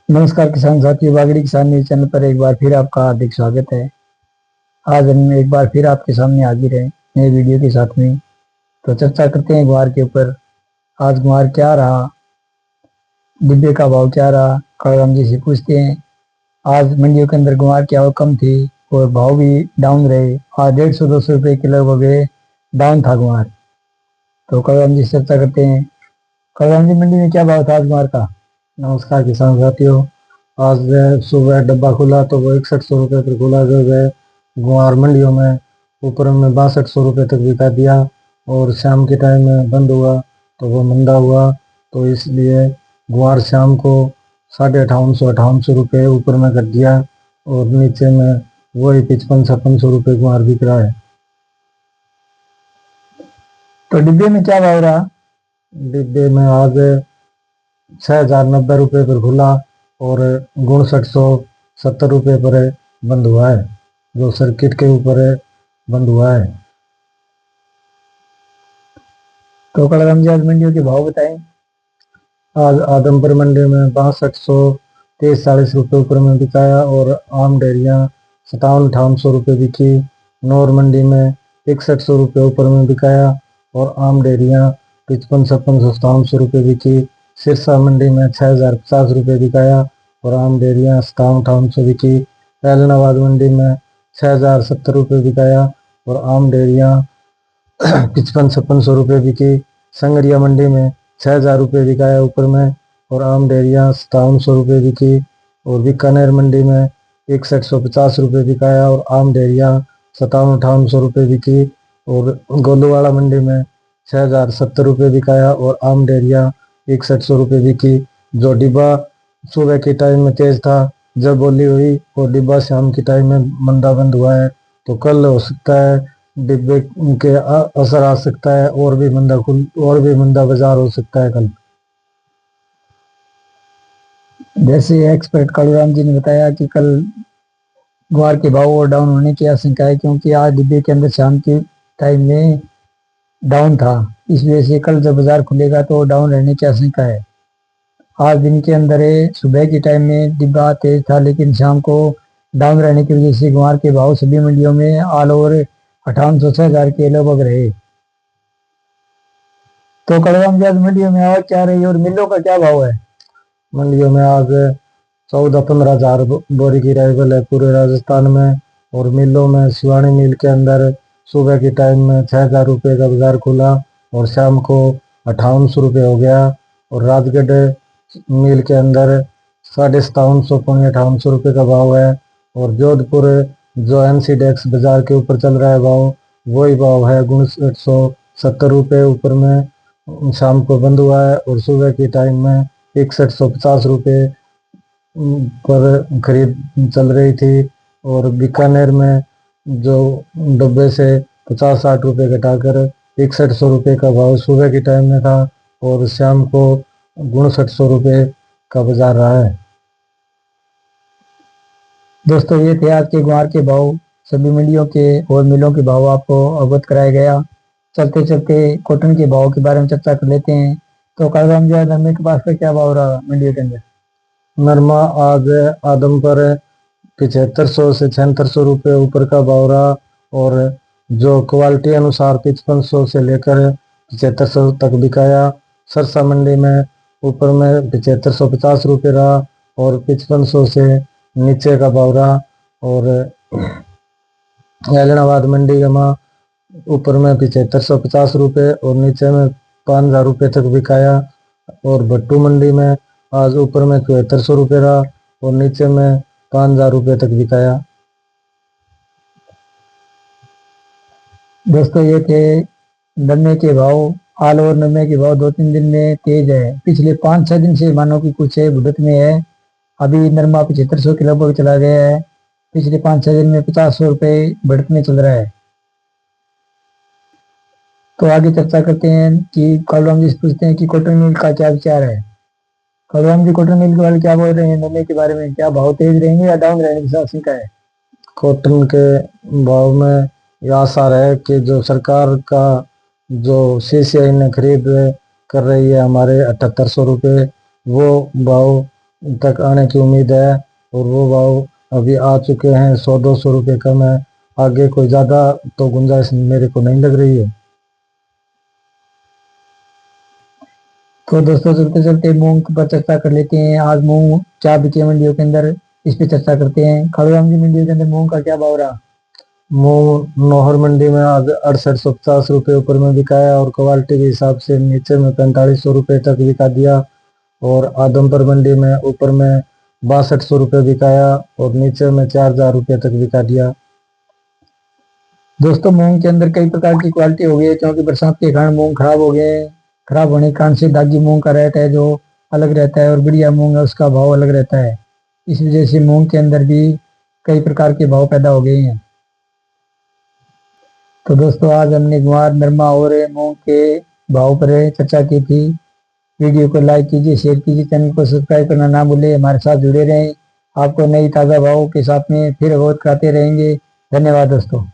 नमस्कार किसान साथियों, बागड़ी किसान न्यूज चैनल पर एक बार फिर आपका हार्दिक स्वागत है। आज हम एक बार फिर आपके सामने हाजिर हैं नए वीडियो के साथ में। तो चर्चा करते हैं ग्वार के ऊपर। आज ग्वार क्या रहा, डिब्बे का भाव क्या रहा, कड़म जी से पूछते हैं। आज मंडियों के अंदर ग्वार की आवक कम थी और भाव भी डाउन रहे। आज 150-200 रुपये किलो वगैरह डाउन था ग्वार। तो कड़म जी से चर्चा करते हैं। कड़म जी, मंडी में क्या भाव था आज ग्वार का? नमस्कार किसान साथियों। आज सुबह डब्बा खुला तो वो 6100 रुपये पर खुला, जो है गुआर मंडियों में ऊपर में 6200 रुपये तक बिका दिया। और शाम के टाइम में बंद हुआ तो वो मंदा हुआ, तो इसलिए गुआर शाम को 5800-5800 रुपये ऊपर में कर दिया और नीचे में वही 55-5600 रुपये गुआर बिक रहा है। तो डिब्बे में क्या भाव रहा? डिब्बे में आज 6090 रुपये पर खुला और 5970 रुपये पर बंद हुआ है, जो सर्किट के ऊपर बंद हुआ है। तो कड़म जी, आज मंडियों के भाव बताएं। आज आदमपुर मंडी में 6240 रुपये ऊपर में बिकाया और आम डेयरियाँ 5700-5800 रुपये बिकी। नौर मंडी में 6100 रुपये ऊपर में बिकाया और आम डेयरियाँ 55-56-5700 रुपये बिकी। सिरसा मंडी में 6050 रुपये बिकाया और आम डेयरियाँ 57-5800 बिकी। ऐलनाबाद मंडी में 6070 रुपये बिकाया और आम डेयरियाँ 55-5600 रुपये बिकी। संगरिया मंडी में 6000 रुपये बिकाया ऊपर में और आम डेयरियाँ 5700 रुपये बिकी। और बीकानेर मंडी में 6150 रुपये बिकाया और आम डेयरियाँ 57-5800 रुपये बिकी। और गोलूवाड़ा मंडी में 6070 रुपये बिकाया और आम डेयरियाँ 6100 रुपये बिकी। जो डिब्बा सुबह के टाइम में तेज था जब बोली हुई, और डिब्बा शाम के टाइम में मंदा बंद हुआ है, तो कल हो सकता है डिब्बे के असर आ सकता है और भी मंदा बाजार हो सकता है कल। जैसे एक्सपर्ट कालूराम जी ने बताया कि कल ग्वार के भाव और डाउन होने की आशंका है, क्योंकि आज डिब्बे के अंदर शाम के टाइम में डाउन था। इस वजह से कल जब बाजार खुलेगा तो डाउन रहने की आशंका है। आज दिन के अंदर सुबह के टाइम में डिब्बा तेज था, लेकिन शाम को डाउन रहने की वजह से ग्वार के भाव सभी मंडियों में ऑल ओवर 5800 के लगभग रहे। तो कड़वाम जी, आज मंडियों में आवक क्या रही और मिलों का क्या भाव है? मंडियों में आज 14-15 हजार बोरी की अराइवल है पूरे राजस्थान में। और मिलों में शिवानी मिल के अंदर सुबह के टाइम में 6000 रुपये का बाजार खुला और शाम को 5800 रुपये हो गया। और राजगढ़ मिल के अंदर 5750-5800 रुपये का भाव है। और जोधपुर जो NCDEX बाजार के ऊपर चल रहा है भाव, वही भाव है 5970 रुपये ऊपर में शाम को बंद हुआ है। और सुबह के टाइम में 6150 रुपये पर खरीद चल रही थी। और बीकानेर में जो डब्बे से 50-60 रुपये घटाकर 6100 रुपये का भाव सुबह के टाइम में था और शाम को 5900 रुपये का बाजार रहा है। दोस्तों, ये थे आज के ग्वार के भाव। सभी मंडियों के और मिलों के भाव आपको अवगत कराया गया। चलते चलते कॉटन के भाव के बारे में चर्चा कर लेते हैं। तो कालराम जी, नरमे के पास का क्या भाव रहा मंडियों के अंदर? नरमा आज आदम पर 7500 से 7600 रुपये ऊपर का भाव रहा। और जो क्वालिटी अनुसार 5500 से लेकर 7500 तक बिकाया। सरसा मंडी में ऊपर में 7550 रुपये रहा और 5500 से नीचे का भाव रहा। और ऐलनाबाद मंडी में ऊपर में 7550 रुपये और नीचे में 5000 रुपये तक बिकाया। और भट्टू मंडी में आज ऊपर में 7400 रुपये रहा और नीचे में 5000 रुपये तक बिकाया। दोस्तों, ये थे नरमे के भाव। ऑल ओवर नरमे के भाव 2-3 दिन में तेज है। पिछले 5-6 दिन से मानो कि कुछ बढ़त में है। अभी नरमा 7500 के लगभग चला गया है। पिछले 5-6 दिन में 50 रुपये बढ़त में चल रहा है। तो आगे चर्चा करते हैं कि कालराम जी से पूछते हैं कि कॉटन मिल का क्या विचार है। कालराम जी, कॉटन मिल के वाले क्या बोल रहे हैं नरमे के बारे में? क्या भाव तेज रहेंगे या डाउन रहने की आशंका है? कॉटन के भाव में यह आसार है कि जो सरकार का जो CCI ने खरीद कर रही है हमारे 7800 रुपये, वो भाव तक आने की उम्मीद है और वो भाव अभी आ चुके हैं। 100-200 रुपये कम है। आगे कोई ज़्यादा तो गुंजाइश मेरे को नहीं लग रही है। तो दोस्तों चलते चलते मूंग पर चर्चा कर लेते हैं। आज मूंग क्या बिके मंडियों के अंदर, इस पे चर्चा करते हैं। खड़गपुर की मंडियों के अंदर मूंग का क्या भाव रहा? मूंग नौहर मंडी में आज 6850 रुपये ऊपर में बिकाया और क्वालिटी के हिसाब से नीचे में 4500 रुपये तक बिका दिया। और आदमपुर मंडी में ऊपर में 6200 रुपये बिकाया और नीचे में 4000 रुपये तक बिका दिया। दोस्तों मूंग के अंदर कई प्रकार की क्वालिटी हो गई है, क्योंकि बरसात के कारण मूंग खराब हो गए हैं। खराब होने के कारण से दागी मूंग का रेट है जो अलग रहता है, और बढ़िया मूंग है उसका भाव अलग रहता है। इस वजह से मूंग के अंदर भी कई प्रकार के भाव पैदा हो गए हैं। तो दोस्तों आज हमने ग्वार, नरमा और मूंग के भाव पर चर्चा की थी। वीडियो को लाइक कीजिए, शेयर कीजिए, चैनल को सब्सक्राइब करना ना भूलिए। हमारे साथ जुड़े रहें। आपको नई ताज़ा भावों के साथ में फिर अवगत कराते रहेंगे। धन्यवाद दोस्तों।